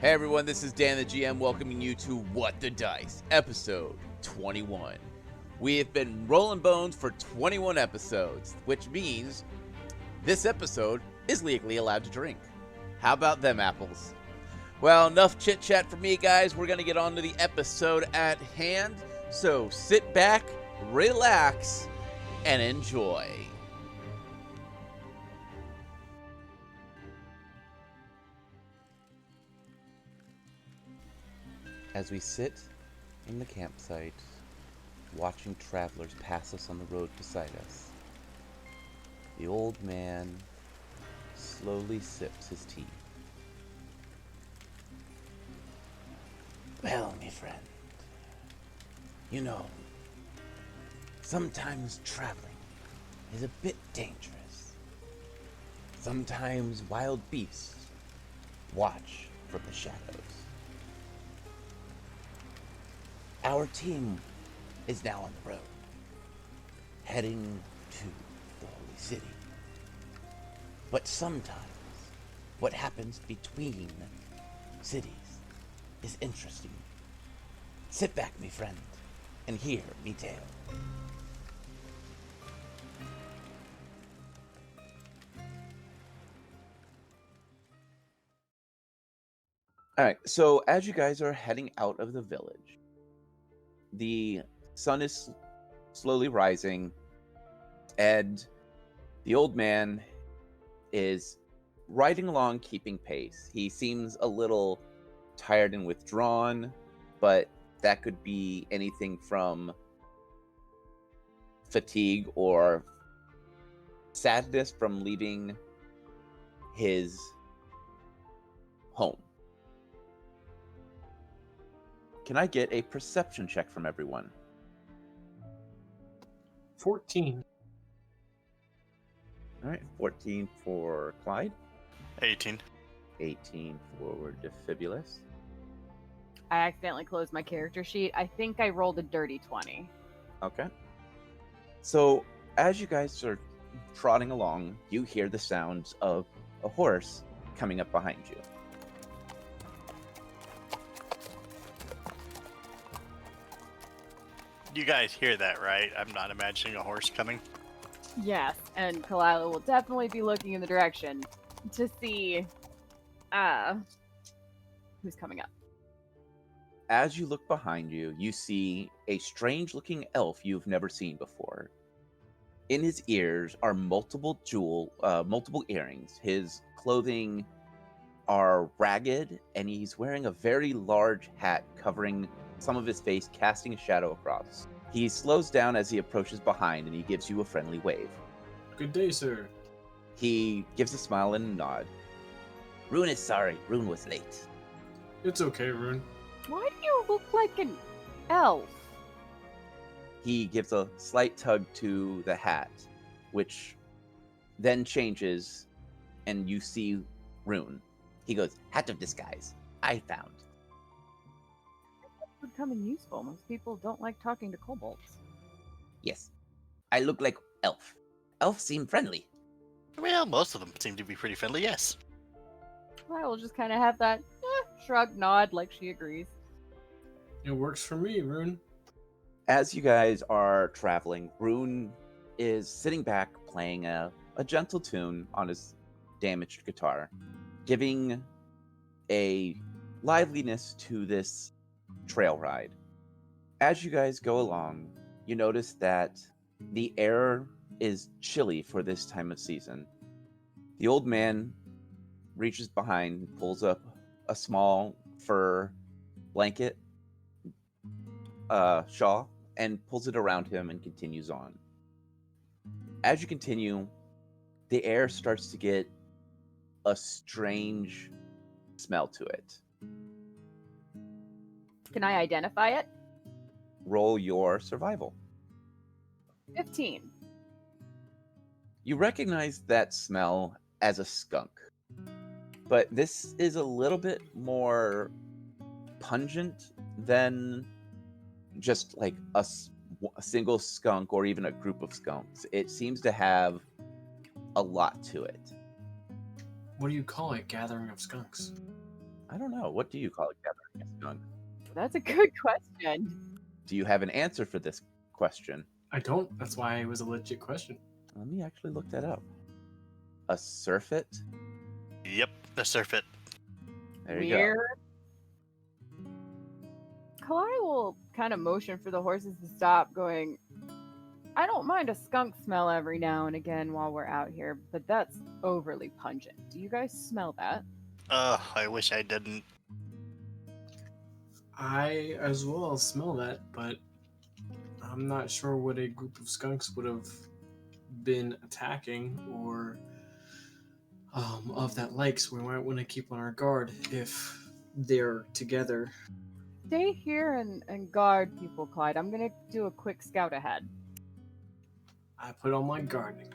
Hey everyone, this is Dan the GM welcoming you to What the Dice, episode 21. We have been rolling bones for 21 episodes, which means this episode is legally allowed to drink. How about them apples? Well, enough chit chat for me, guys. We're going to get on to the episode at hand. So sit back, relax, and enjoy. As we sit in the campsite, watching travelers pass us on the road beside us, the old man slowly sips his tea. Well, me friend, you know, sometimes traveling is a bit dangerous. Sometimes wild beasts watch from the shadows. Our team is now on the road, heading to the Holy City. But sometimes, what happens between cities is interesting. Sit back, me friend, and hear me tale. Alright, so as you guys are heading out of the village, the sun is slowly rising, and the old man is riding along, keeping pace. He seems a little tired and withdrawn, but that could be anything from fatigue or sadness from leaving his home. Can I get a perception check from everyone? 14. All right, 14 for Clyde. 18. 18 for Defibulous. I accidentally closed my character sheet. I think I rolled a dirty 20. Okay. So, as you guys are trotting along, you hear the sounds of a horse coming up behind you. You guys hear that, right? I'm not imagining a horse coming. Yes, and Kalila will definitely be looking in the direction to see who's coming up. As you look behind you, you see a strange-looking elf you've never seen before. In his ears are multiple earrings. His clothing are ragged, and he's wearing a very large hat covering some of his face, casting a shadow across. He slows down as he approaches behind, and he gives you a friendly wave. Good day, sir. He gives a smile and a nod. Rune is sorry. Rune was late. It's okay, Rune. Why do you look like an elf? He gives a slight tug to the hat, which then changes, and you see Rune. He goes, "Hat of disguise. I found." Would come in useful. Most people don't like talking to kobolds. Yes. I look like elf. Elves seem friendly. Well, most of them seem to be pretty friendly, yes. I will just kind of have that shrug nod like she agrees. It works for me, Rune. As you guys are traveling, Rune is sitting back playing a gentle tune on his damaged guitar, giving a liveliness to this trail ride. As you guys go along, you notice that the air is chilly for this time of season. The old man reaches behind, pulls up a small fur blanket, shawl, and pulls it around him and continues on. As you continue, the air starts to get a strange smell to it. Can I identify it? Roll your survival. 15. You recognize that smell as a skunk, but this is a little bit more pungent than just like a single skunk or even a group of skunks. It seems to have a lot to it. What do you call it? Gathering of skunks. I don't know. What do you call a gathering a skunk? That's a good question. Do you have an answer for this question? I don't. That's why it was a legit question. Let me actually look that up. A surfeit? Yep, the surfeit. There you go. Weird. Kalai will kind of motion for the horses to stop, going, I don't mind a skunk smell every now and again while we're out here, but that's overly pungent. Do you guys smell that? I wish I didn't. I as well smell that, but I'm not sure what a group of skunks would have been attacking or of that like, so we might want to keep on our guard if they're together. Stay here and guard people, Clyde. I'm gonna do a quick scout ahead. I put on my gardening.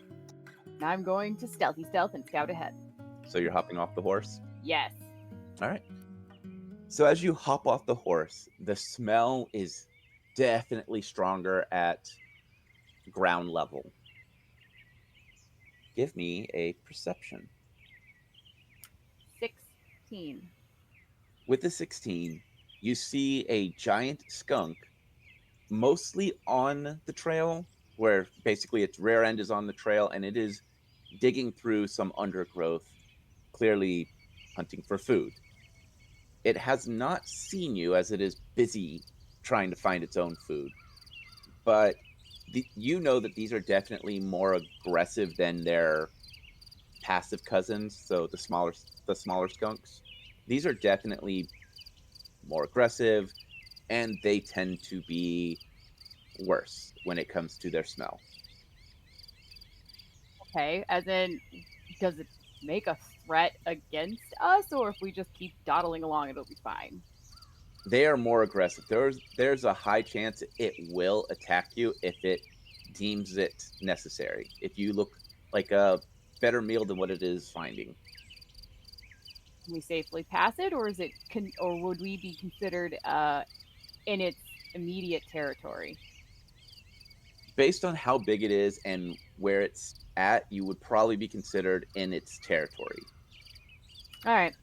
I'm going to stealthy stealth and scout ahead. So you're hopping off the horse? Yes. All right. So as you hop off the horse, the smell is definitely stronger at ground level. Give me a perception. 16. With the 16, you see a giant skunk mostly on the trail, where basically its rear end is on the trail and it is digging through some undergrowth, clearly hunting for food. It has not seen you as it is busy trying to find its own food, but you know that these are definitely more aggressive than their passive cousins, so the smaller skunks. These are definitely more aggressive, and they tend to be worse when it comes to their smell. Okay, as in, does it make a threat against us, or if we just keep dawdling along, it'll be fine? They are more aggressive. There's a high chance it will attack you if it deems it necessary. If you look like a better meal than what it is finding. Can we safely pass it, or is it or would we be considered in its immediate territory? Based on how big it is and where it's at, you would probably be considered in its territory. All right.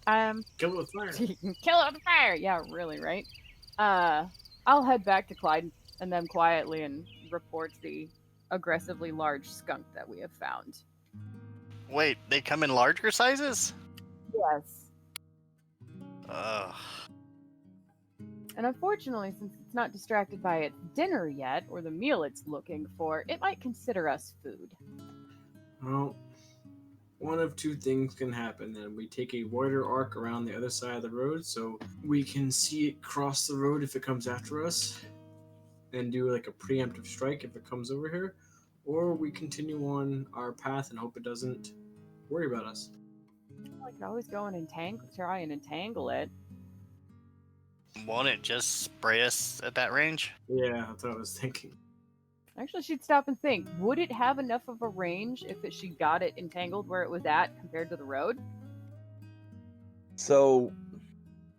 Kill it with fire. You can kill it with fire. Yeah, really, right? I'll head back to Clyde and them quietly and report the aggressively large skunk that we have found. Wait, they come in larger sizes? Yes. Ugh. And unfortunately, since it's not distracted by its dinner yet, or the meal it's looking for, it might consider us food. Well, one of two things can happen. Then we take a wider arc around the other side of the road so we can see it cross the road if it comes after us and do like a preemptive strike if it comes over here, or we continue on our path and hope it doesn't worry about us. I could always go and try and entangle it. Won't it just spray us at that range? Yeah, that's what I was thinking. Actually, she'd stop and think, would it have enough of a range if she got it entangled where it was at compared to the road? So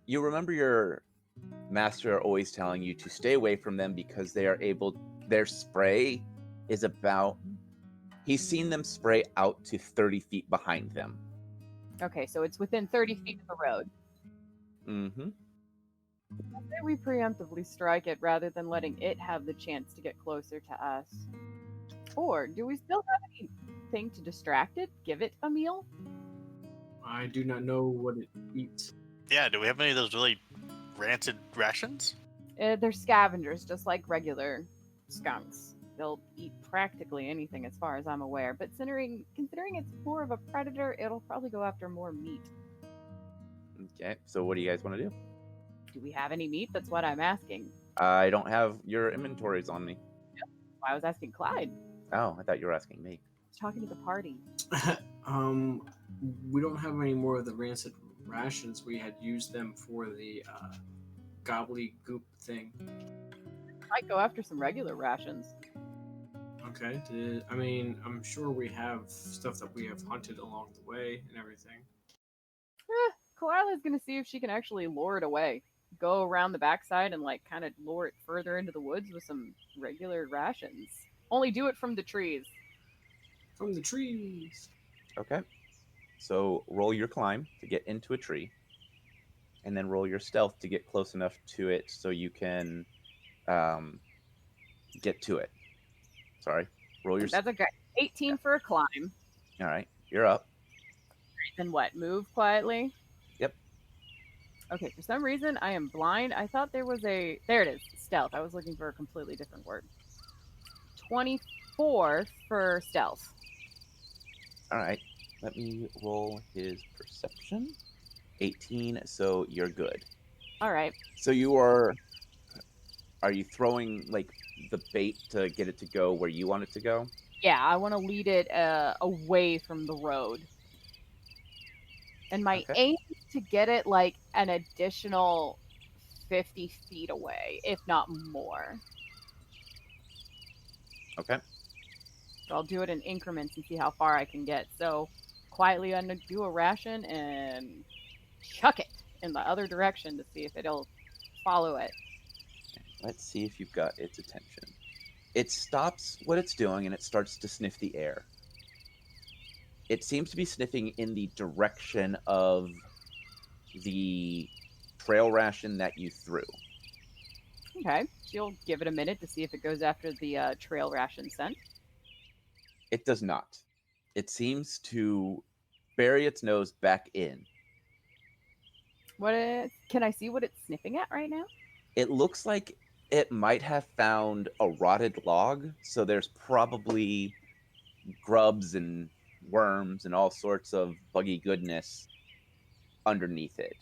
you remember your master always telling you to stay away from them because their spray is about, he's seen them spray out to 30 feet behind them. Okay, so it's within 30 feet of the road. Mm-hmm. I say we preemptively strike it rather than letting it have the chance to get closer to us. Or do we still have anything to distract it? Give it a meal? I do not know what it eats. Yeah, do we have any of those really rancid rations? They're scavengers, just like regular skunks. They'll eat practically anything as far as I'm aware, but considering it's more of a predator, it'll probably go after more meat. Okay, so what do you guys want to do? Do we have any meat? That's what I'm asking. I don't have your inventories on me. I was asking Clyde. Oh, I thought you were asking me. I was talking to the party. We don't have any more of the rancid rations. We had used them for the gobbledygook thing. Might go after some regular rations. Okay. I'm sure we have stuff that we have hunted along the way and everything. Kalila's gonna see if she can actually lure it away. Go around the backside and kind of lure it further into the woods with some regular rations. Only do it from the trees. From the trees. Okay. So roll your climb to get into a tree. and then roll your stealth to get close enough to it so you can get to it. Sorry. Roll your. That's okay. 18 for a climb. All right. You're up. Then what? Move quietly. Yep. Okay, for some reason I am blind. I thought there was a. There it is. Stealth. I was looking for a completely different word. 24 for stealth. All right. Let me roll his perception. 18, so you're good. All right. So you are you throwing like the bait to get it to go where you want it to go? Yeah, I want to lead it away from the road. And my Okay. aim is to get it like an additional 50 feet away, if not more. Okay. So I'll do it in increments and see how far I can get. So quietly I'm going to do a ration and chuck it in the other direction to see if it'll follow it. Let's see if you've got its attention. It stops what it's doing and it starts to sniff the air. It seems to be sniffing in the direction of the trail ration that you threw. Okay, she'll give it a minute to see if it goes after the trail ration scent. It does not. It seems to bury its nose back in. Can I see what it's sniffing at right now? It looks like it might have found a rotted log, so there's probably grubs and worms and all sorts of buggy goodness underneath it.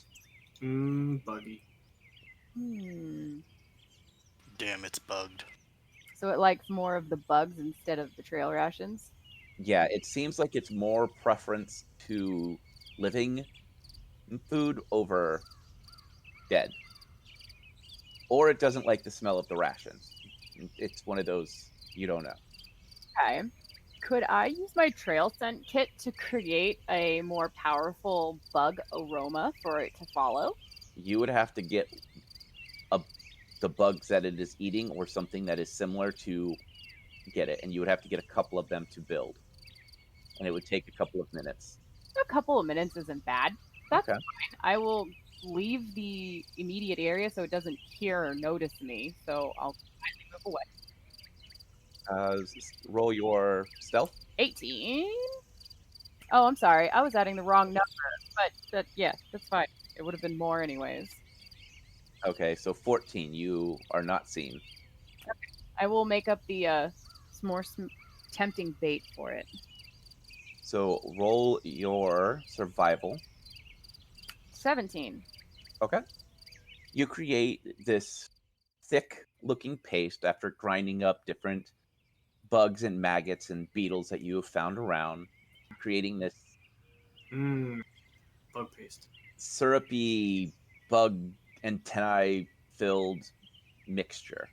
Buggy. Damn, it's bugged. So it likes more of the bugs instead of the trail rations? Yeah, it seems like it's more preference to living food over dead. Or it doesn't like the smell of the rations. It's one of those you don't know. Okay. Could I use my trail scent kit to create a more powerful bug aroma for it to follow? You would have to get the bugs that it is eating or something that is similar to get it, and you would have to get a couple of them to build. And it would take a couple of minutes. A couple of minutes isn't bad. That's Okay. fine. I will leave the immediate area so it doesn't hear or notice me. So I'll quietly move away. Roll your stealth. 18. Oh, I'm sorry. I was adding the wrong number. But that's fine. It would have been more anyways. Okay, so 14. You are not seen. I will make up the more tempting bait for it. So roll your survival. 17. Okay. You create this thick looking paste after grinding up different bugs and maggots and beetles that you have found around, creating this Bug paste. syrupy bug antennae filled mixture.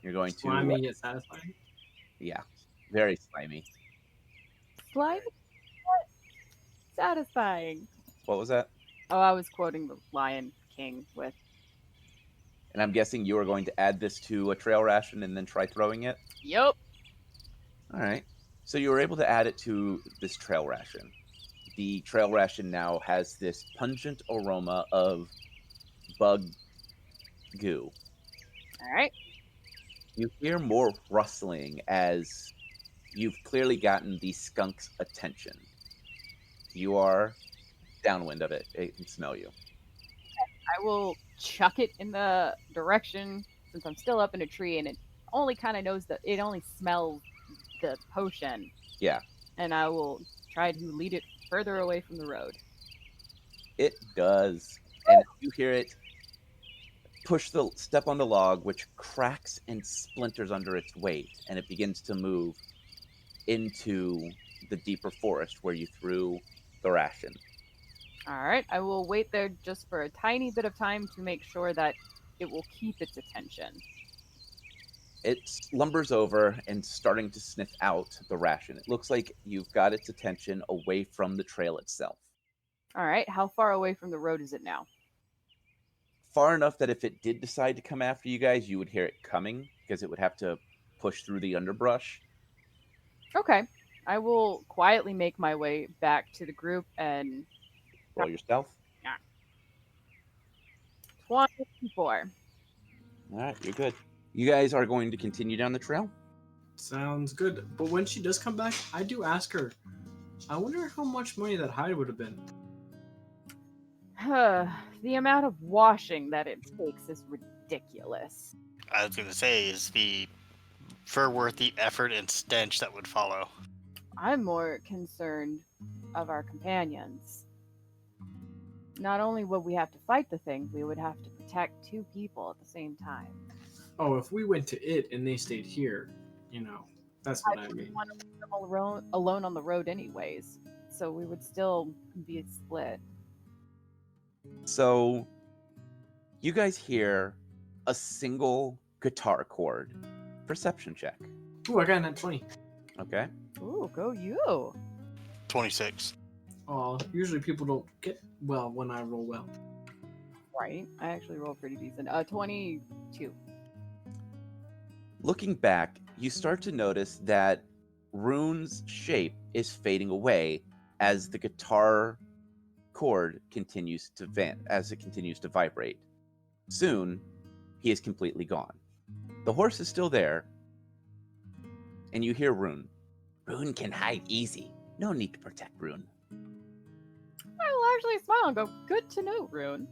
You're going to Slimy yet satisfying. yeah, very slimy. Slimy? Satisfying. What was that? Oh, I was quoting the Lion King with. And I'm guessing you are going to add this to a trail ration and then try throwing it? Yup. All right. So you were able to add it to this trail ration. The trail ration now has this pungent aroma of bug goo. All right. You hear more rustling as you've clearly gotten the skunk's attention. You are downwind of it. It can smell you. I will chuck it in the direction since I'm still up in a tree and it only kind of knows that it only smells the potion. Yeah. And I will try to lead it further away from the road. It does. And you hear it step on the log, which cracks and splinters under its weight, and it begins to move into the deeper forest where you threw the ration. All right. I will wait there just for a tiny bit of time to make sure that it will keep its attention. It lumbers over and starting to sniff out the ration. It looks like you've got its attention away from the trail itself. All right. How far away from the road is it now? Far enough that if it did decide to come after you guys, you would hear it coming because it would have to push through the underbrush. Okay. I will quietly make my way back to the group and Roll your stealth. Yeah. 24. All right, you're good. You guys are going to continue down the trail. Sounds good. But when she does come back, I do ask her, I wonder how much money that hide would have been. The amount of washing that it takes is ridiculous. I was gonna say, is the fur worth the effort and stench that would follow? I'm more concerned of our companions. Not only would we have to fight the thing, we would have to protect two people at the same time. Oh, if we went to it and they stayed here, that's what I wouldn't mean. want to leave them alone on the road anyways, so we would still be split. So, you guys hear a single guitar chord. Perception check. Ooh, I got a 20. Okay. Ooh, go you. 26. Oh, usually people don't get well when I roll well. Right. I actually rolled pretty decent. 22. Looking back, you start to notice that Rune's shape is fading away as the guitar chord continues to as it continues to vibrate. Soon, he is completely gone. The horse is still there, and you hear Rune. Rune can hide easy. No need to protect Rune. I will actually smile and go, good to know, Rune.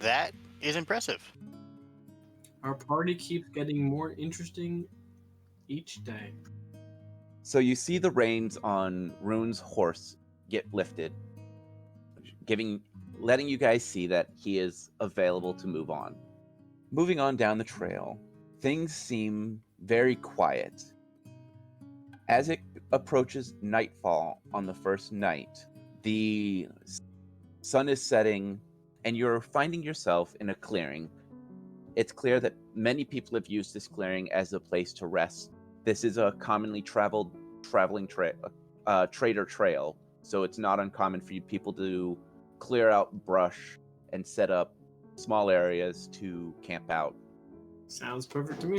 That is impressive. Our party keeps getting more interesting each day. So you see the reins on Rune's horse get lifted, letting you guys see that he is available to move on. Moving on down the trail, things seem very quiet. As it approaches nightfall on the first night, the sun is setting and you're finding yourself in a clearing. It's clear that many people have used this clearing as a place to rest. This is a commonly traveling trader trail, so it's not uncommon for people to clear out brush and set up small areas to camp out. Sounds perfect to me.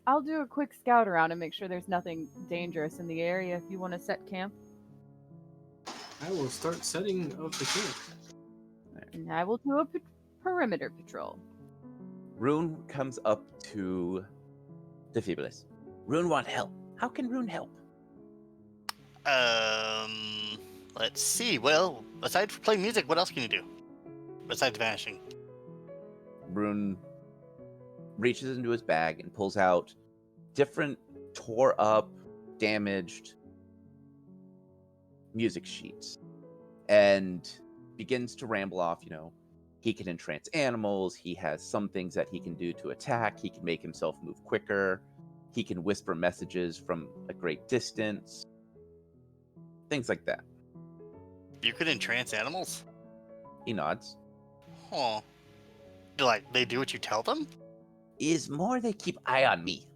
I'll do a quick scout around and make sure there's nothing dangerous in the area if you want to set camp. I will start setting up the camp. And I will do a perimeter patrol. Rune comes up to Defibulus. Rune want help. How can Rune help? Let's see. Well, aside from playing music, what else can you do? Besides vanishing. Rune reaches into his bag and pulls out different tore up, damaged music sheets and begins to ramble off, he can entrance animals, he has some things that he can do to attack, he can make himself move quicker, he can whisper messages from a great distance, things like that. You could entrance animals? He nods. Huh. They do what you tell them? Is more they keep eye on me.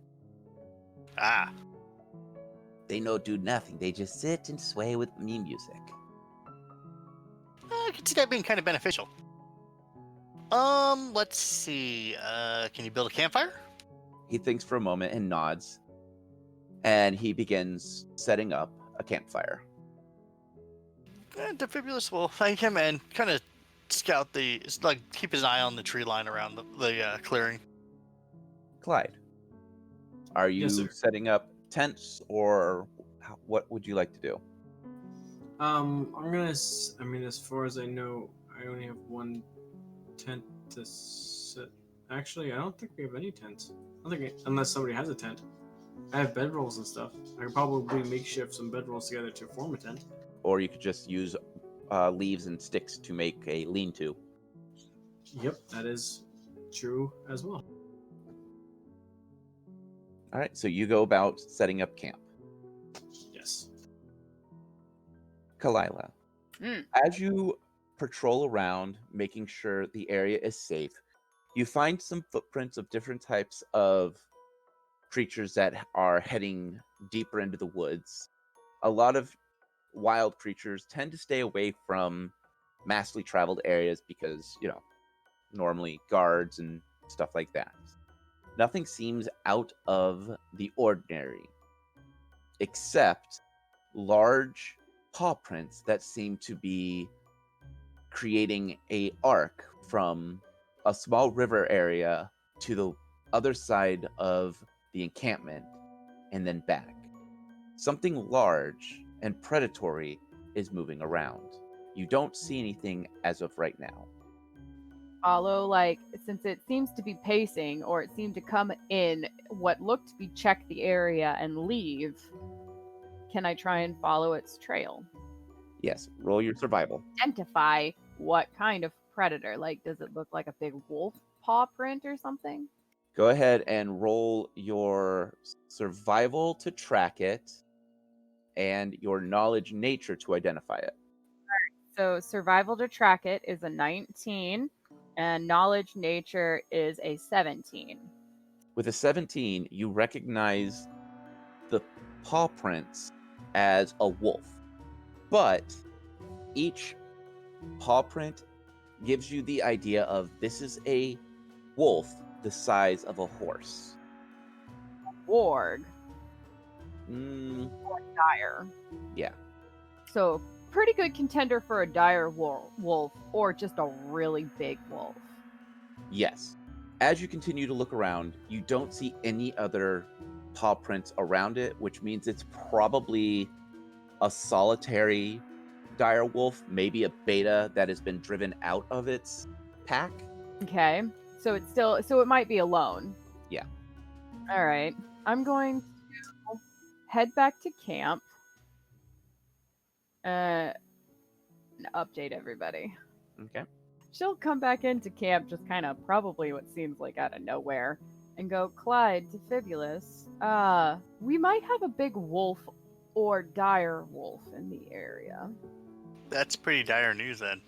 Ah. They no do nothing, they just sit and sway with me music. I could see that being kind of beneficial. Let's see. Can you build a campfire? He thinks for a moment and nods, and he begins setting up a campfire. Defibulus will thank him and kind of scout keep his eye on the tree line around the clearing. Clyde, are you Yes, sir. setting up tents, or what would you like to do? As far as I know, I only have one tent to set. Actually, I don't think we have any tents. Unless somebody has a tent. I have bedrolls and stuff. I could probably makeshift some bedrolls together to form a tent. Or you could just use leaves and sticks to make a lean-to. Yep, that is true as well. All right, so you go about setting up camp. Yes. Kalila, Mm. as you patrol around, making sure the area is safe, you find some footprints of different types of creatures that are heading deeper into the woods. A lot of wild creatures tend to stay away from massively traveled areas because, normally guards and stuff like that. Nothing seems out of the ordinary, except large paw prints that seem to be creating a arc from a small river area to the other side of the encampment and then back. Something large and predatory is moving around. You don't see anything as of right now. Follow, like, since it seems to be pacing, or it seemed to come in what looked to be check the area and leave, can I try and follow its trail? Yes, roll your survival. Identify what kind of predator. Like, does it look like a big wolf paw print or something? Go ahead and roll your survival to track it and your knowledge nature to identify it. So survival to track it is a 19, and knowledge nature is a 17. With a 17, you recognize the paw prints as a wolf, but each paw print gives you the idea of this is a wolf the size of a horse. Warg. Mm, Or dire. yeah. So pretty good contender for a dire wolf, or just a really big wolf. Yes. As you continue to look around, you don't see any other paw prints around it, which means it's probably a solitary dire wolf, maybe a beta that has been driven out of its pack. Okay. So it's still, so it might be alone. Yeah. All right. I'm going to head back to camp. And update everybody. Okay. She'll come back into camp, just kind of probably what seems like out of nowhere, and go, Clyde to Fibulus. We might have a big wolf or dire wolf in the area. That's pretty dire news then.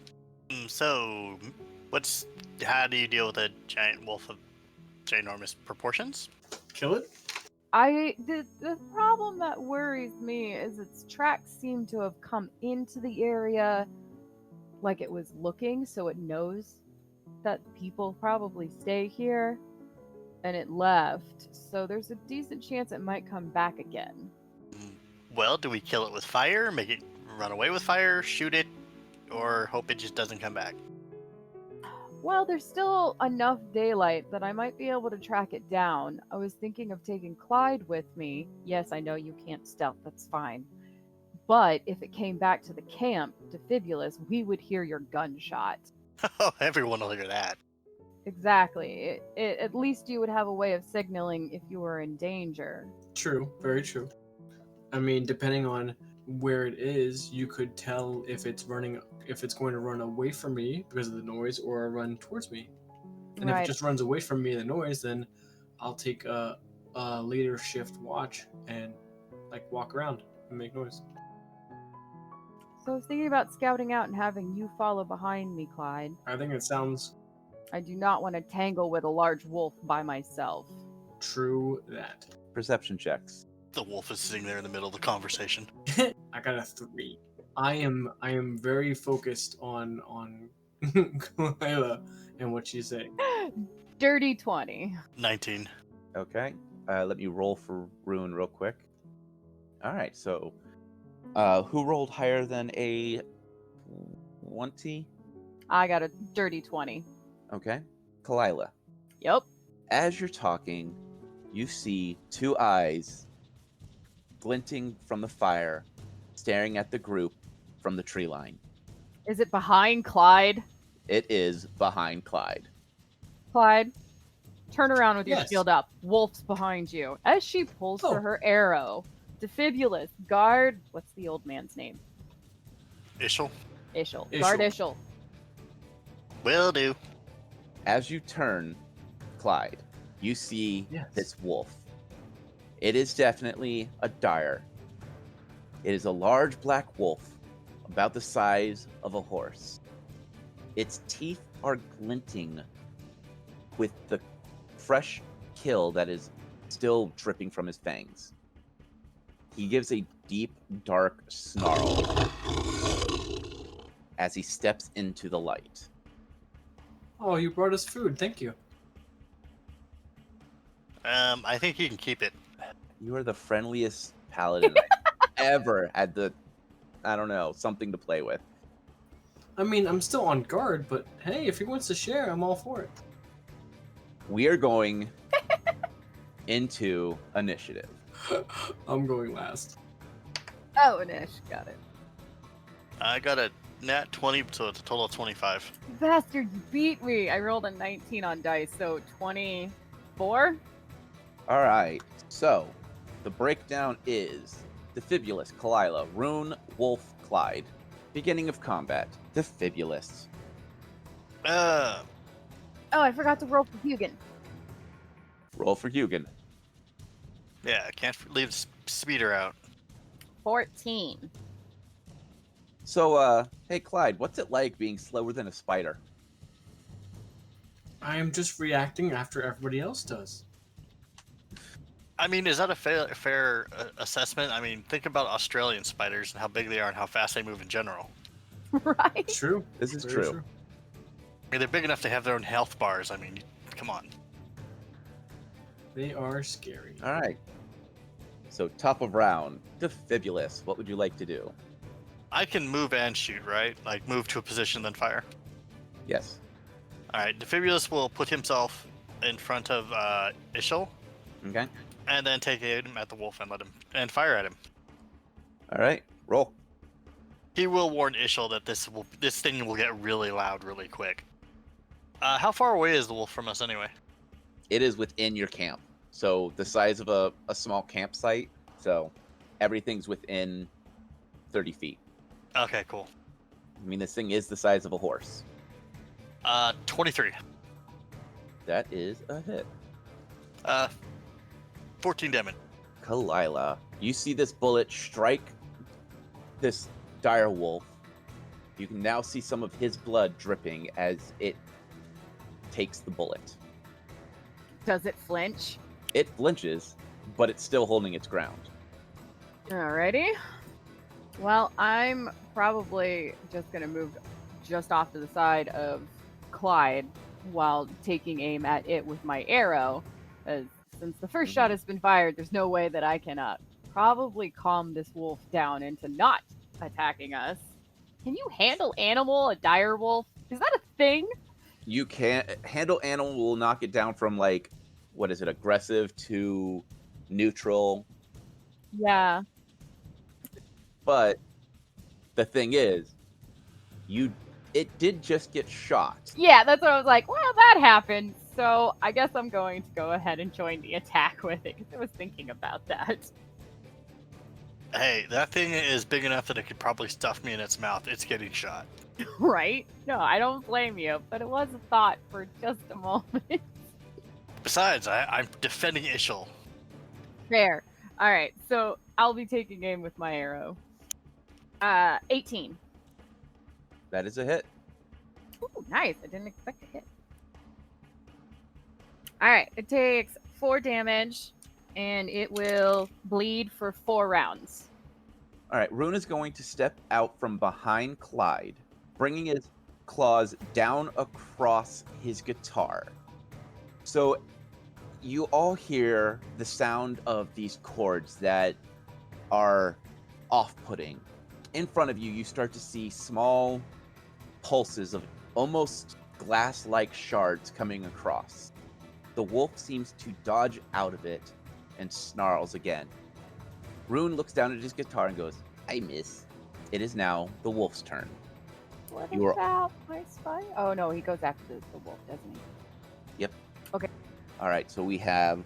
So, how do you deal with a giant wolf of ginormous proportions? Kill it? The problem that worries me is its tracks seem to have come into the area like it was looking, so it knows that people probably stay here, and it left. So there's a decent chance it might come back again. Well, do we kill it with fire, make it run away with fire, shoot it, or hope it just doesn't come back? Well, there's still enough daylight that I might be able to track it down. I was thinking of taking Clyde with me. Yes, I know you can't stealth, that's fine. But if it came back to the camp, to Fibulus, we would hear your gunshot. Oh, everyone will hear that. Exactly. At least you would have a way of signaling if you were in danger. True, very true. I mean, depending on where it is, you could tell if it's going to run away from me because of the noise or run towards me. And if it just runs away from me, the noise, then I'll take a leader shift watch and like walk around and make noise. So I was thinking about scouting out and having you follow behind me, Clyde. I think it sounds I do not want to tangle with a large wolf by myself. true that. Perception checks. The wolf is sitting there in the middle of the conversation. I got a 3. I am very focused on Kayla and what she's saying. Dirty 20. 19. Okay. Let me roll for Rune real quick. All right. So, who rolled higher than a 20? I got a dirty 20. Okay. Kalila. Yep. As you're talking, you see two eyes glinting from the fire, staring at the group from the tree line. Is it behind Clyde? It is behind Clyde. Clyde, turn around with your Yes. shield up. Wolf's behind you. As she pulls for her arrow, Defibulus, guard. What's the old man's name? Ishel? Ishel. Ishel. Guard Ishel. Will do. As you turn, Clyde, you see Yes. this wolf. It is definitely a dire. It is a large black wolf, about the size of a horse. Its teeth are glinting with the fresh kill that is still dripping from his fangs. He gives a deep, dark snarl as he steps into the light. Oh, you brought us food. Thank you. I think you can keep it. You are the friendliest paladin I ever had I don't know, something to play with. I mean, I'm still on guard, but hey, if he wants to share, I'm all for it. We are going into initiative. I'm going last. Oh, Nish, got it. I got a nat 20, so it's a total of 25. Bastard, you beat me. I rolled a 19 on dice, so 24. All right. So the breakdown is Defibulus, Kalila, Rune, Wolf, Clyde. Beginning of combat. Defibulus. Uh, Oh, I forgot to roll for Hugin. Roll for Hugin. yeah, I can't leave the speeder out. 14. So, hey Clyde, what's it like being slower than a spider? I am just reacting after everybody else does. I mean, is that a fair assessment? I mean, think about Australian spiders and how big they are and how fast they move in general. Right? True. This is Very true. I mean, they're big enough to have their own health bars. I mean, come on. They are scary. All right. So top of round, Defibulus. What would you like to do? I can move and shoot, right? Like move to a position then fire. Yes. All right, Defibulus will put himself in front of Ishel Okay. and then take aim at the wolf and let him and fire at him. All right. Roll. He will warn Ishel that this thing will get really loud really quick. How far away is the wolf from us anyway? It is within your camp. So the size of a small campsite. So everything's within 30 feet. Okay, cool. I mean, this thing is the size of a horse. 23. That is a hit. 14 damage. Kalila, you see this bullet strike this dire wolf. You can now see some of his blood dripping as it takes the bullet. Does it flinch? It flinches, but it's still holding its ground. Alrighty. Well, I'm probably just going to move just off to the side of Clyde while taking aim at it with my arrow. As since the first shot has been fired, there's no way that I can probably calm this wolf down into not attacking us. Can you handle animal, a dire wolf? Is that a thing? You can't handle animal will knock it down from like, what is it, aggressive to neutral. Yeah. But the thing is, it did just get shot. Yeah, that's what I was like. Well, that happened. So I guess I'm going to go ahead and join the attack with it because I was thinking about that. Hey, that thing is big enough that it could probably stuff me in its mouth. It's getting shot. Right? No, I don't blame you, but it was a thought for just a moment. Besides, I'm defending Ishel. Fair. All right, so I'll be taking aim with my arrow. 18. That is a hit. Ooh, nice. I didn't expect to hit. All right, it takes 4 damage, and it will bleed for 4 rounds. All right, Rune is going to step out from behind Clyde, bringing his claws down across his guitar. So you all hear the sound of these chords that are off-putting. In front of you, you start to see small pulses of almost glass-like shards coming across. The wolf seems to dodge out of it and snarls again. Rune looks down at his guitar and goes, I miss. It is now the wolf's turn. What You are- about my spy? Oh, no, he goes after the wolf, doesn't he? Yep. Okay. All right, so we have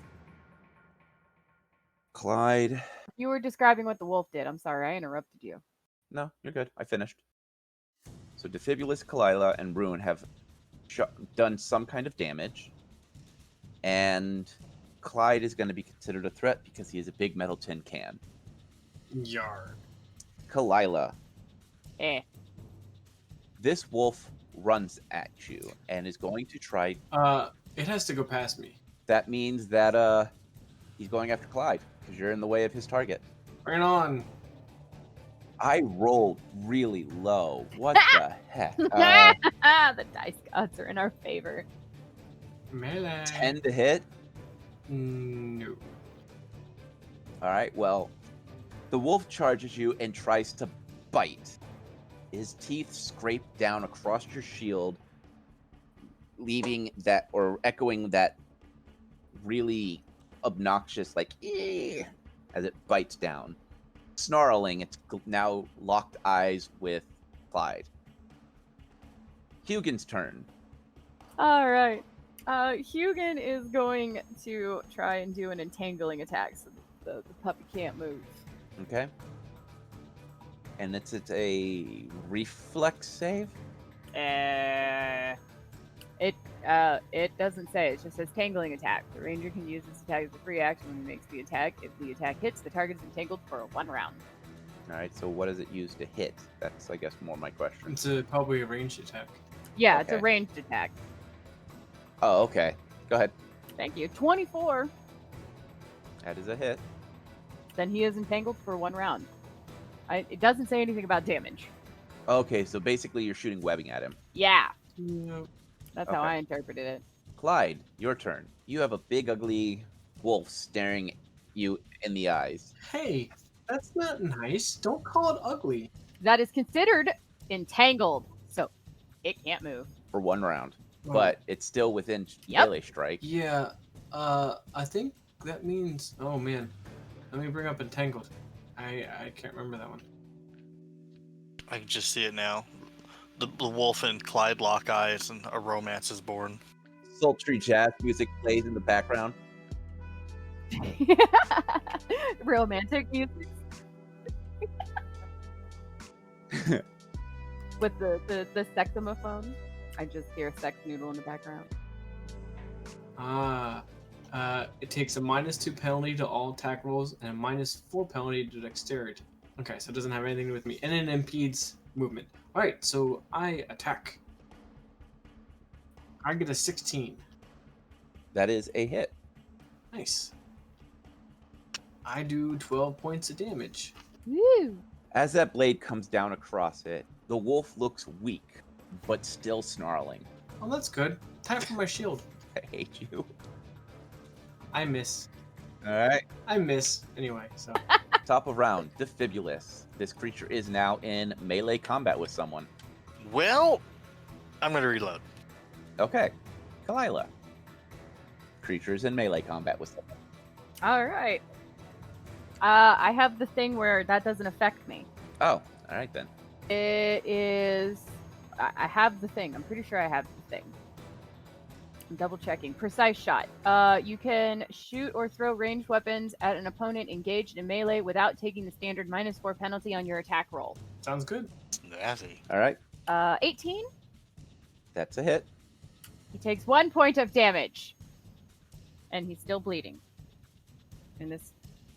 Clyde. You were describing what the wolf did. I'm sorry, I interrupted you. No, you're good. I finished. So Defibulus, Kalila, and Rune have done some kind of damage. And Clyde is going to be considered a threat because he is a big metal tin can. Yar. Kalila, this wolf runs at you and is going to try. It has to go past me. That means that he's going after Clyde because you're in the way of his target. Bring it on. I rolled really low. What the heck? The dice gods are in our favor. Melee. 10 to hit? No. All right, well, the wolf charges you and tries to bite. his teeth scrape down across your shield, leaving that or echoing that really obnoxious, like, "Eh," as it bites down. Snarling, it's now locked eyes with Clyde. Hugin's turn. All right. Hugin is going to try and do an entangling attack so the puppy can't move. Okay. And it's a reflex save. It doesn't say. It just says tangling attack. The ranger can use this attack as a free action when he makes the attack. If the attack hits, the target is entangled for 1 round. All right, so what does it use to hit? That's, I guess, more my question. It's probably a ranged attack. Yeah, it's a Okay. ranged attack. Oh, okay. Go ahead. Thank you. 24. That is a hit. Then he is entangled for 1 round. It doesn't say anything about damage. Okay, so basically you're shooting webbing at him. Yeah, Yeah. that's how Okay. I interpreted it. Clyde, your turn. You have a big, ugly wolf staring you in the eyes. Hey, that's not nice. Don't call it ugly. That is considered entangled, so it can't move. For 1 round, Well, but it's still within Yep. melee strike. yeah, I think that means. Oh man, let me bring up entangled. I can't remember that one. I can just see it now. The wolf and Clyde lock eyes, and a romance is born. Sultry jazz music plays in the background. Romantic music with the sexomophone. I just hear sex noodle in the background. It takes a -2 penalty to all attack rolls and a -4 penalty to dexterity. Okay, so it doesn't have anything to do with me, and it impedes movement. All right, so I attack. I get a 16. That is a hit. Nice. I do 12 points of damage. Woo! As that blade comes down across it, the wolf looks weak, but still snarling. Oh, that's good. Time for my shield. I hate you. I miss. All right. I miss. Anyway, so. Top of round, Defibulous. This creature is now in melee combat with someone. Well, I'm gonna reload. Okay. Kalila. Creature is in melee combat with someone. All right. I have the thing where that doesn't affect me. Oh, all right then. It is. I have the thing. I'm pretty sure I have the thing. I'm double checking. Precise shot. You can shoot or throw ranged weapons at an opponent engaged in melee without taking the standard -4 penalty on your attack roll. Sounds good. Nasty. All right. 18. That's a hit. He takes 1 point of damage, and he's still bleeding. And this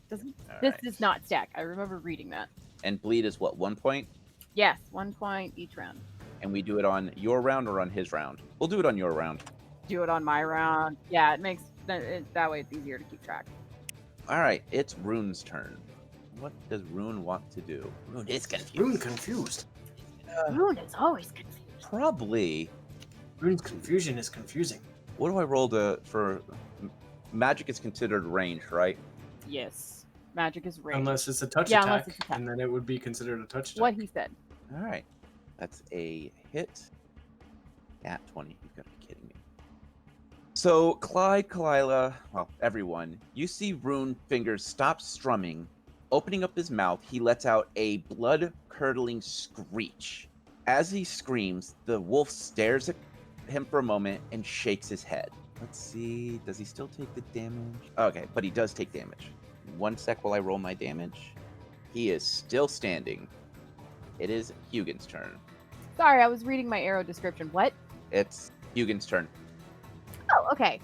doesn't. All This right. does not stack. I remember reading that. And bleed is what, 1 point? Yes, 1 point each round. And we do it on your round or on his round? We'll do it on your round. Do it on my round. Yeah, it makes that way it's easier to keep track. All right, it's Rune's turn. What does Rune want to do? Rune is confused. Rune confused. Rune is always confused. Probably. Rune's confusion is confusing. What do I roll for? Magic is considered ranged, right? Yes, magic is ranged. Unless it's a touch Yeah, attack, unless it's attack. and then it would be considered a touch attack. What he said. All right, that's a hit. Nat 20. You've got to be kidding me. So Clyde, Kalila, well, everyone, you see Rune fingers stop strumming. Opening up his mouth, he lets out a blood-curdling screech. As he screams, the wolf stares at him for a moment and shakes his head. Let's see, does he still take the damage? Okay, but he does take damage. 1 sec while I roll my damage. He is still standing. It is Hugin's turn. Sorry, I was reading my arrow description. What? It's Hugin's turn. Oh, okay.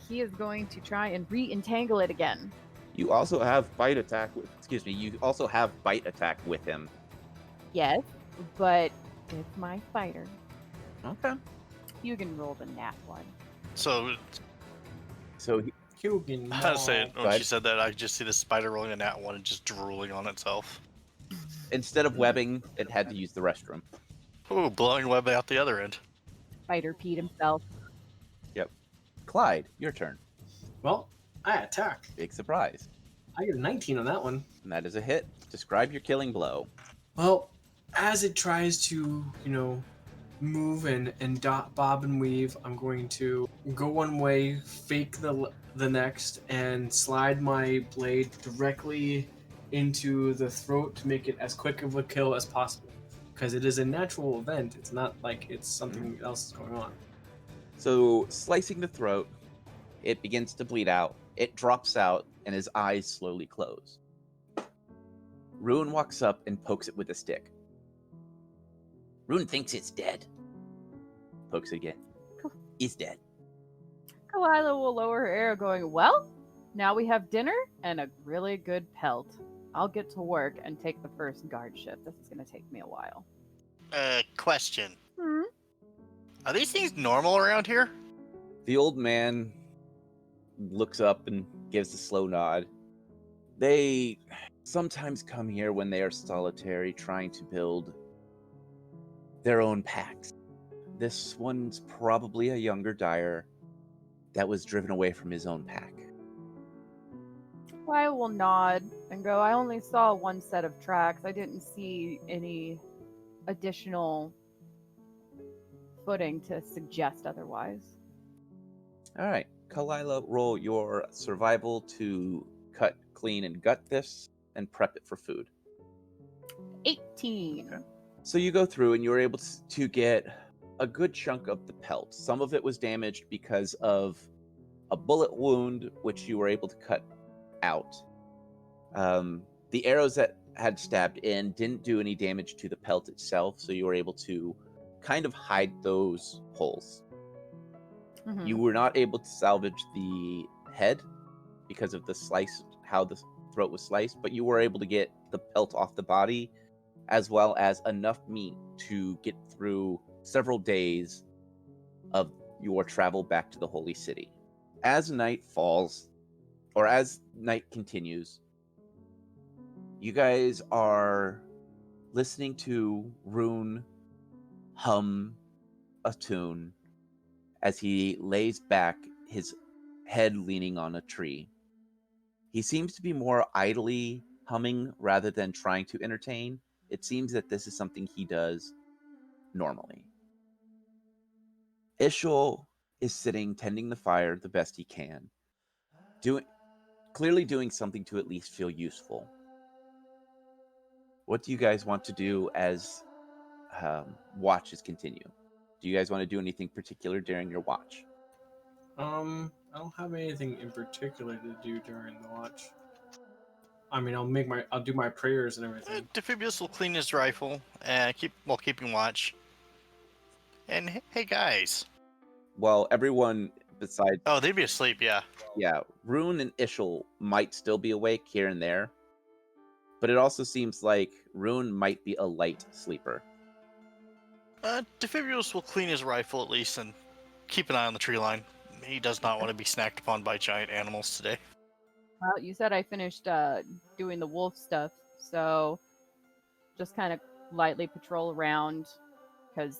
He is going to try and re-entangle it again. You also have bite attack with, you also have bite attack with him. Yes, but it's my fighter. Okay. Hugin rolled a nat 1. So So he, Hugin. I was saying, Go when she ahead. said that, I just see the spider rolling a nat 1 and just drooling on itself. instead of webbing, it had to use the restroom. Ooh, blowing web out the other end. Fighter peed himself. Clyde, your turn. Well, I attack. Big surprise. I get a 19 on that one. And that is a hit. Describe your killing blow. Well, as it tries to, move and bob and weave, I'm going to go one way, fake the next, and slide my blade directly into the throat to make it as quick of a kill as possible. Because it is a natural event. It's not like it's something else is going on. So, slicing the throat, it begins to bleed out. It drops out, and his eyes slowly close. Rune walks up and pokes it with a stick. Rune thinks it's dead. Pokes again. It's dead. Kalila will lower her arrow, going, well, now we have dinner and a really good pelt. I'll get to work and take the first guard shift. This is going to take me a while. Question. Hmm? Are these things normal around here? The old man looks up and gives a slow nod. They sometimes come here when they are solitary, trying to build their own packs. This one's probably a younger dyer that was driven away from his own pack. I will nod and go, I only saw one set of tracks. I didn't see any additional footing to suggest otherwise. All right, Kalila, roll your survival to cut, clean, and gut this, and prep it for food. 18. Okay. So you go through, and you're able to get a good chunk of the pelt. Some of it was damaged because of a bullet wound, which you were able to cut out. The arrows that had stabbed in didn't do any damage to the pelt itself, so you were able to kind of hide those holes. Mm-hmm. You were not able to salvage the head because of the slice, how the throat was sliced, but you were able to get the pelt off the body, as well as enough meat to get through several days of your travel back to the Holy City. As night falls, or as night continues, you guys are listening to Rune hum a tune as he lays back, his head leaning on a tree. He seems to be more idly humming rather than trying to entertain. It seems that this is something he does normally. Ishul is sitting tending the fire the best he can, clearly doing something to at least feel useful. What do you guys want to do as watches continue? Do you guys want to do anything particular during your watch? I don't have anything in particular to do during the watch. I mean, I'll do my prayers and everything. Defibrius will clean his rifle and keeping watch. And hey guys. Well, everyone besides, Oh, they'd be asleep, yeah. Rune and Ishul might still be awake here and there, but it also seems like Rune might be a light sleeper. Defibrius will clean his rifle at least and keep an eye on the tree line. He does not want to be snacked upon by giant animals today. Well, you said I finished doing the wolf stuff, so just kind of lightly patrol around because,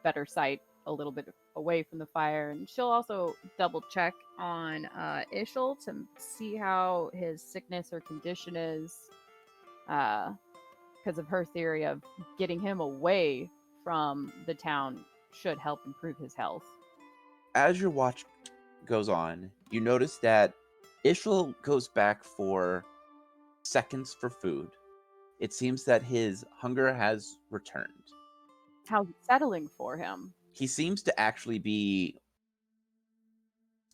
better sight a little bit away from the fire. And she'll also double check on Ishul to see how his sickness or condition is because of her theory of getting him away from the town should help improve his health. As your watch goes on, you notice that Ishul goes back for seconds for food. It seems that his hunger has returned. How's it settling for him? He seems to actually be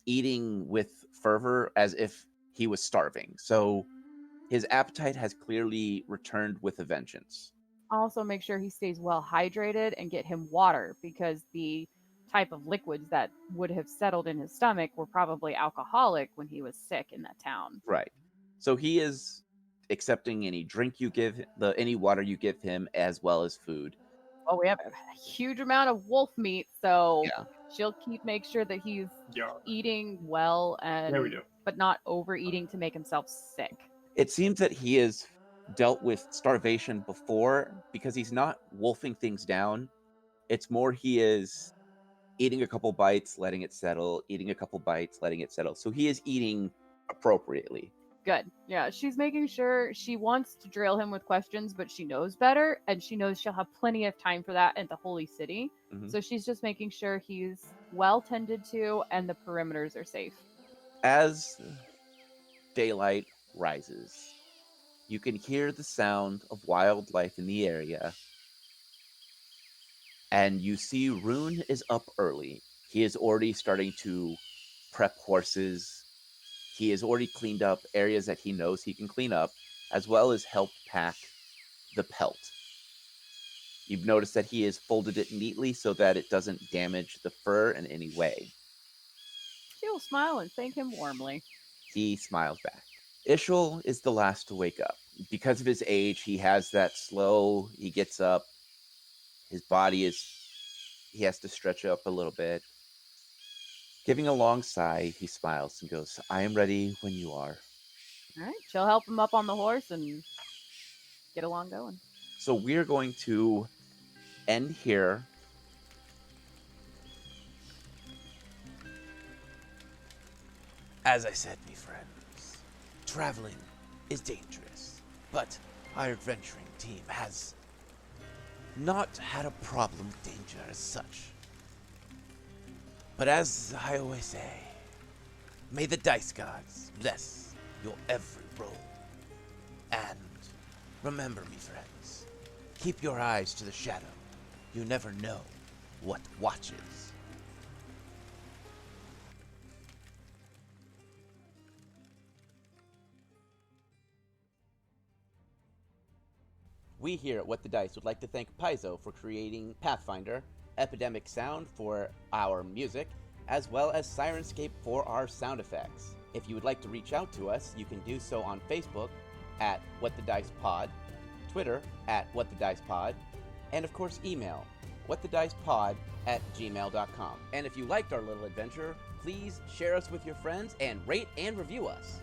eating with fervor as if he was starving. So his appetite has clearly returned with a vengeance. Also, make sure he stays well hydrated and get him water because the type of liquids that would have settled in his stomach were probably alcoholic when he was sick in that town. Right. So he is accepting any drink you give, any water you give him, as well as food. Well, we have a huge amount of wolf meat, so Yeah. she'll make sure that he's Yeah. eating well and There we go. but not overeating to make himself sick. It seems that he has dealt with starvation before because he's not wolfing things down. It's more he is eating a couple bites, letting it settle, eating a couple bites, letting it settle. So he is eating appropriately. Good. Yeah, she's making sure she wants to drill him with questions, but she knows better, and she knows she'll have plenty of time for that at the Holy City. Mhm. So she's just making sure he's well tended to and the perimeters are safe. As daylight rises, you can hear the sound of wildlife in the area, and you see Rune is up early. He is already starting to prep horses. He has already cleaned up areas that he knows he can clean up, as well as help pack the pelt. You've noticed that he has folded it neatly so that it doesn't damage the fur in any way. She will smile and thank him warmly. He smiles back. Ishul is the last to wake up. Because of his age, he has that slow, he gets up, his body he has to stretch up a little bit. Giving a long sigh, he smiles and goes, I am ready when you are. All right, she'll help him up on the horse and get along going. So we're going to end here. As I said, me friends, traveling is dangerous, but our adventuring team has not had a problem with danger as such. But as I always say, may the dice gods bless your every roll. And remember, me friends, keep your eyes to the shadow. You never know what watches. We here at What the Dice would like to thank Paizo for creating Pathfinder, Epidemic Sound for our music, as well as Sirenscape for our sound effects. If you would like to reach out to us, you can do so on Facebook at What the Dice Pod, Twitter at What the Dice Pod, and of course email whatthedicepod@gmail.com. And if you liked our little adventure, please share us with your friends and rate and review us.